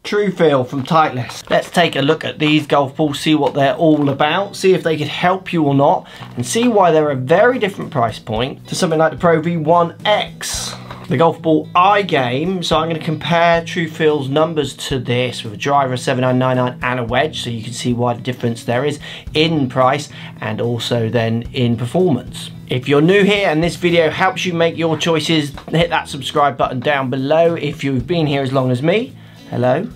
True Feel from Titleist. Let's take a look at these golf balls, see what they're all about, see if they could help you or not, and see why they're a very different price point to something like the Pro V1X. The golf ball eye game, so I'm going to compare True Feel's numbers to this with a driver, a 7999 and a wedge, so you can see why the difference there is in price and also then in performance. If you're new here and this video helps you make your choices, hit that subscribe button down below. If you've been here as long as me, hello,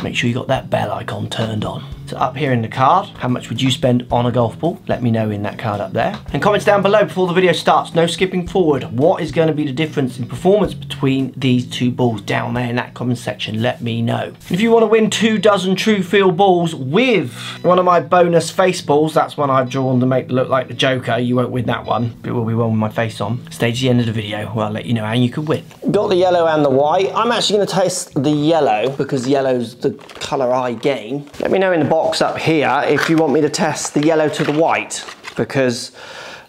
make sure you got that bell icon turned on. So up here in the card, how much would you spend on a golf ball? Let me know in that card up there. And comments down below before the video starts, no skipping forward. What is going to be the difference in performance between these two balls down there in that comment section? Let me know. And if you want to win 24 True Feel balls with one of my bonus face balls, that's one I've drawn to make it look like the Joker. You won't win that one, but it will be one with my face on. Stay to the end of the video where I'll let you know how you could win. Got the yellow and the white. I'm actually going to taste the yellow because yellow's the colour I gain. Let me know in the box up here if you want me to test the yellow to the white, because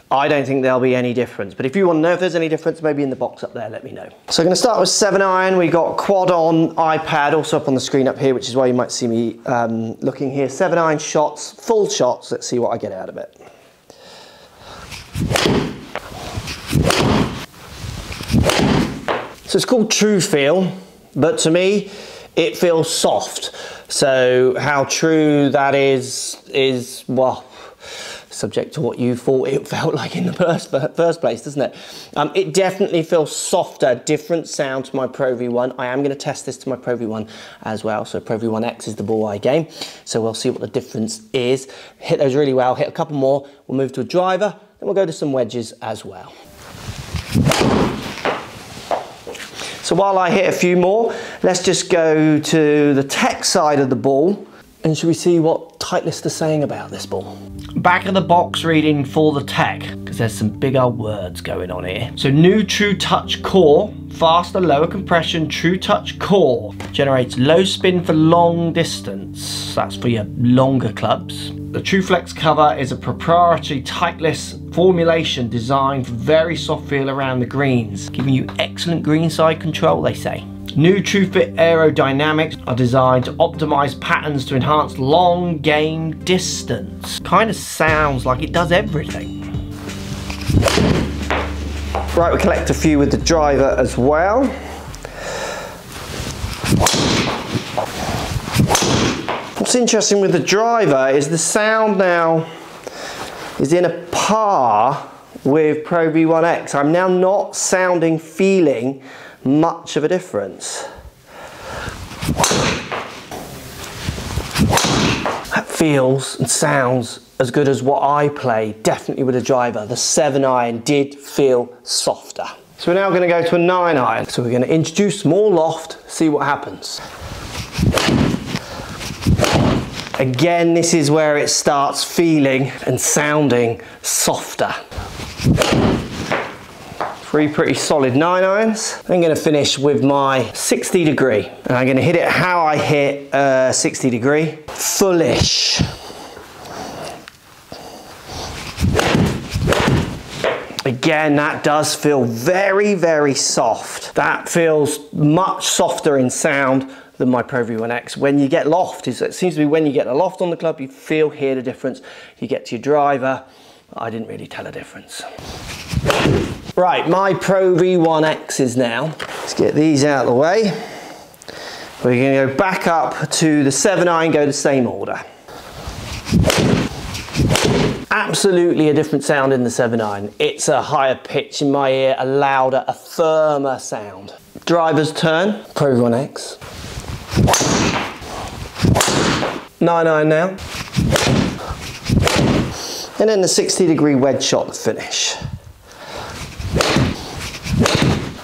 I don't think there'll be any difference, but if you want to know if there's any difference, maybe in the box up there, let me know. So I'm going to start with 7-iron. We got quad on iPad also up on the screen up here, which is why you might see me looking here. 7-iron shots, full shots. Let's see what I get out of it. So it's called True Feel, but to me it feels soft. So how true that is, well, subject to what you thought it felt like in the first place, doesn't it? It definitely feels softer, different sound to my Pro V1. I am going to test this to my Pro V1 as well. So Pro V1X is the ball eye game. So we'll see what the difference is. Hit those really well, hit a couple more. We'll move to a driver, then we'll go to some wedges as well. So while I hit a few more, let's just go to the tech side of the ball and should we see what Titleist are saying about this ball. Back of the box reading for the tech, because there's some big old words going on here. So new True Touch core, faster, lower compression, True Touch core. Generates low spin for long distance. That's for your longer clubs. The True Flex cover is a proprietary Titleist formulation designed for very soft feel around the greens, giving you excellent greenside control, they say. New True Fit aerodynamics are designed to optimize patterns to enhance long game distance. Kind of sounds like it does everything. Right, we collect a few with the driver as well. What's interesting with the driver is the sound now is in a par with Pro V1X. I'm now not feeling much of a difference. That feels and sounds as good as what I play, definitely with a driver. The 7-iron did feel softer. So we're now going to go to a 9-iron. So we're going to introduce more loft, see what happens. Again, this is where it starts feeling and sounding softer. 3 pretty solid 9-irons. I'm going to finish with my 60 degree. And I'm going to hit it how I hit 60 degree. Fullish. Again, that does feel very, very soft. That feels much softer in sound than my Pro V1X. When you get loft, it seems to be when you get a loft on the club, you hear the difference. You get to your driver, I didn't really tell a difference. Right, my Pro V1Xs now. Let's get these out of the way. We're going to go back up to the 7-iron, go the same order. Absolutely a different sound in the 7-iron. It's a higher pitch in my ear, a louder, a firmer sound. Driver's turn, Pro V1X. 9-iron now. And then the 60 degree wedge shot to finish.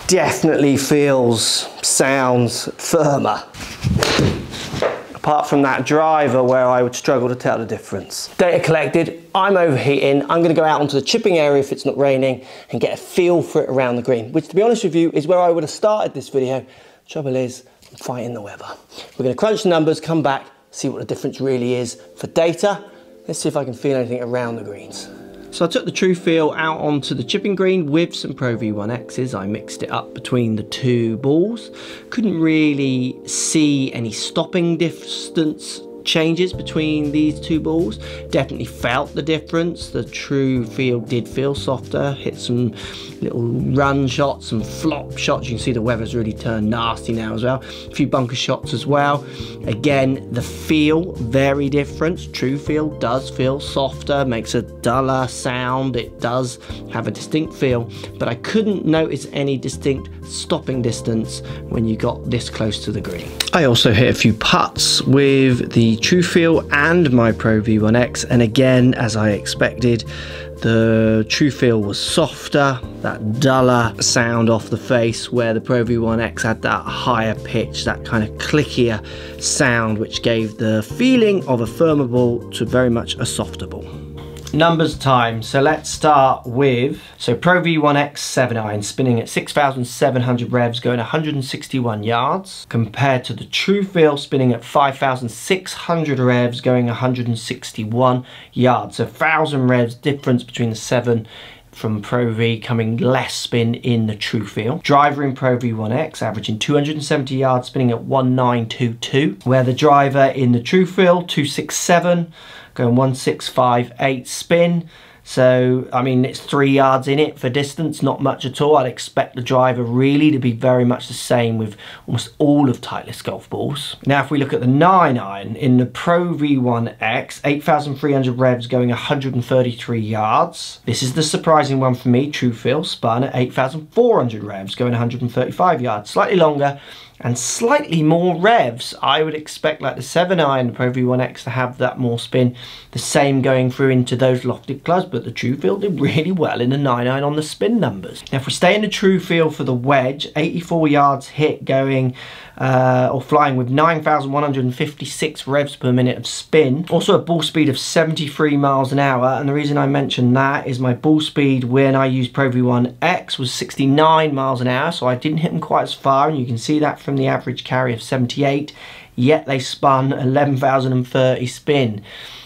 Definitely feels, sounds firmer. Apart from that driver where I would struggle to tell the difference. Data collected, I'm overheating. I'm gonna go out onto the chipping area if it's not raining and get a feel for it around the green, which to be honest with you is where I would have started this video. Trouble is, I'm fighting the weather. We're gonna crunch the numbers, come back, see what the difference really is for data. Let's see if I can feel anything around the greens. So I took the True Feel out onto the chipping green with some Pro V1X's. I mixed it up between the two balls. Couldn't really see any stopping distance changes between these two balls. Definitely felt the difference. The True Feel did feel softer. Hit some little run shots, some flop shots. You can see the weather's really turned nasty now as well. A few bunker shots as well. Again, the feel very different. True Feel does feel softer, makes a duller sound. It does have a distinct feel, but I couldn't notice any distinct stopping distance when you got this close to the green. I also hit a few putts with the True Feel and my Pro V1X, and again, as I expected, the True Feel was softer, that duller sound off the face, where the Pro V1X had that higher pitch, that kind of clickier sound, which gave the feeling of a firmer ball to very much a softer ball. Numbers time. So let's start with Pro V1X 7-iron spinning at 6,700 revs going 161 yards compared to the True Feel spinning at 5,600 revs going 161 yards. So 1,000 revs difference between the 7 from Pro V, coming less spin in the True Feel. Driver in Pro V1X averaging 270 yards spinning at 1922, where the driver in the True Feel 267 going 1658 spin. So I mean, it's 3 yards in it for distance, not much at all. I'd expect the driver really to be very much the same with almost all of Titleist golf balls. Now if we look at the 9-iron in the Pro V1X, 8,300 revs going 133 yards. This is the surprising one for me. True Feel spun at 8,400 revs going 135 yards. Slightly longer and slightly more revs. I would expect like the 7-iron Pro V1X to have that more spin, the same going through into those lofted clubs, but the True Feel did really well in the 9-iron on the spin numbers. Now if we stay in the True Feel for the wedge, 84 yards hit going or flying with 9,156 revs per minute of spin. Also a ball speed of 73 miles an hour, and the reason I mention that is my ball speed when I used Pro V1X was 69 miles an hour, so I didn't hit them quite as far, and you can see that from the average carry of 78, yet they spun 11,030 spin.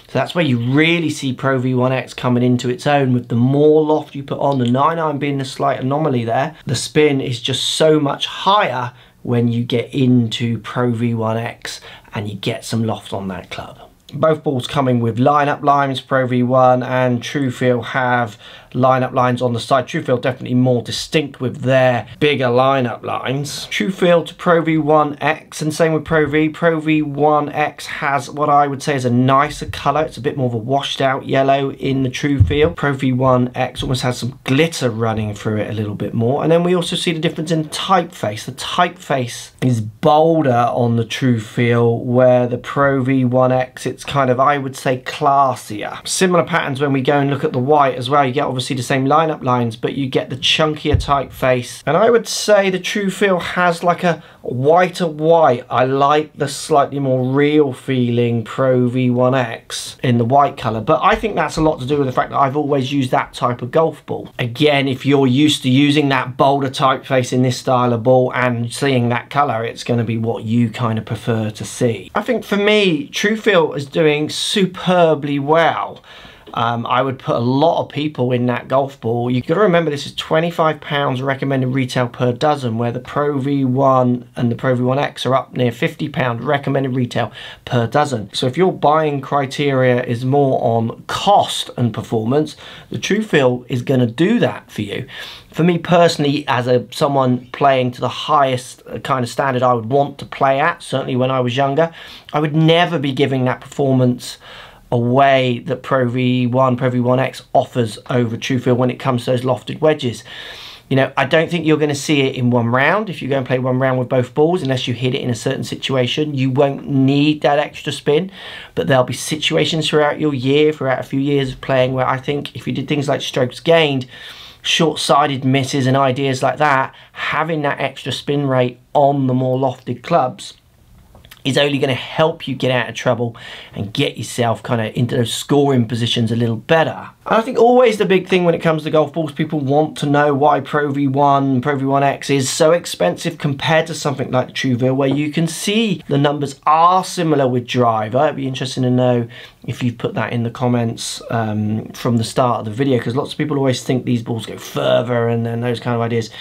So that's where you really see Pro V1X coming into its own, with the more loft you put on, the 9-iron being the slight anomaly there. The spin is just so much higher when you get into Pro V1X and you get some loft on that club. Both balls coming with lineup lines. Pro V1 and True Feel have lineup lines on the side. True Feel definitely more distinct with their bigger lineup lines. True Feel to Pro V1X, and same with Pro V. Pro V1X has what I would say is a nicer colour. It's a bit more of a washed out yellow in the True Feel. Pro V1X almost has some glitter running through it a little bit more. And then we also see the difference in typeface. The typeface is bolder on the True Feel, where the Pro V1X, it's kind of, I would say, classier. Similar patterns when we go and look at the white as well. You get obviously the same lineup lines, but you get the chunkier typeface. And I would say the True Feel has like a whiter white. I like the slightly more real feeling Pro V1X in the white colour, but I think that's a lot to do with the fact that I've always used that type of golf ball. Again, if you're used to using that bolder typeface in this style of ball and seeing that colour, it's going to be what you kind of prefer to see. I think for me, True Feel is doing superbly well. I would put a lot of people in that golf ball. You've got to remember this is £25 recommended retail per dozen, where the Pro V1 and the Pro V1X are up near £50 recommended retail per dozen. So if your buying criteria is more on cost and performance, the True Feel is going to do that for you. For me personally, as someone playing to the highest kind of standard I would want to play at, certainly when I was younger, I would never be giving that performance away that Pro V1, Pro V1X offers over True Feel when it comes to those lofted wedges. You know, I don't think you're going to see it in one round. If you go and play one round with both balls, unless you hit it in a certain situation, you won't need that extra spin. But there'll be situations throughout your year, throughout a few years of playing, where I think if you did things like strokes gained, short-sided misses and ideas like that, having that extra spin rate on the more lofted clubs is only going to help you get out of trouble and get yourself kind of into those scoring positions a little better. And I think always the big thing when it comes to golf balls, people want to know why Pro V1, Pro V1X is so expensive compared to something like the Trueville, where you can see the numbers are similar with driver. It'd be interesting to know if you've put that in the comments from the start of the video, because lots of people always think these balls go further and then those kind of ideas.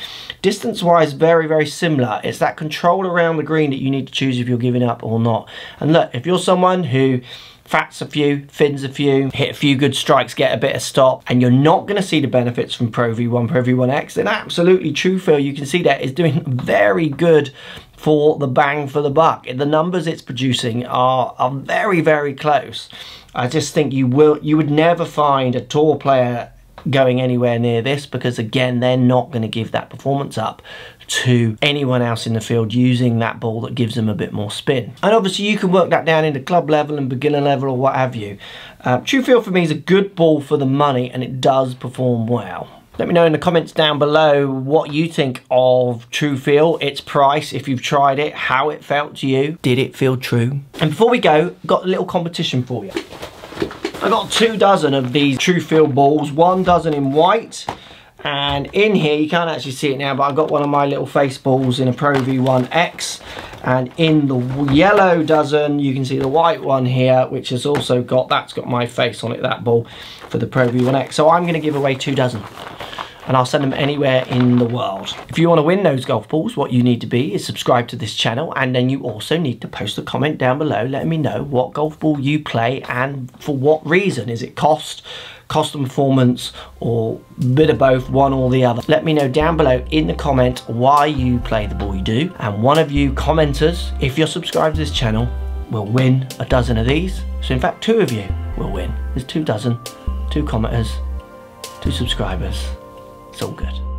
Distance wise, very, very similar. It's that control around the green that you need to choose if you're giving up or not. And look, if you're someone who fats a few, fins a few, hit a few good strikes, get a bit of stop, and you're not going to see the benefits from Pro V1, Pro V1X, then absolutely Trueville, you can see that is doing very good for the bang for the buck. The numbers it's producing are very, very close. I just think you would never find a tour player going anywhere near this, because again, they're not going to give that performance up to anyone else in the field using that ball that gives them a bit more spin. And obviously you can work that down into club level and beginner level or what have you. Trueville for me is a good ball for the money, and it does perform well. Let me know in the comments down below what you think of Trueville, its price, if you've tried it, how it felt to you. Did it feel true? And before we go, got a little competition for you. I got 2 dozen of these Trueville balls, 1 dozen in white, and in here, you can't actually see it now, but I've got one of my little face balls in a Pro V1X, and in the yellow dozen, you can see the white one here, which has also got, that's got my face on it, that ball, for the Pro V1X. So I'm going to give away 2 dozen. And I'll send them anywhere in the world. If you want to win those golf balls, what you need to be is subscribe to this channel, and then you also need to post a comment down below letting me know what golf ball you play and for what reason. Is it cost and performance, or a bit of both, one or the other? Let me know down below in the comment why you play the ball you do, and one of you commenters, if you're subscribed to this channel, will win 1 dozen of these. So in fact 2 of you will win. There's 2 dozen, 2 commenters, 2 subscribers. It's all good.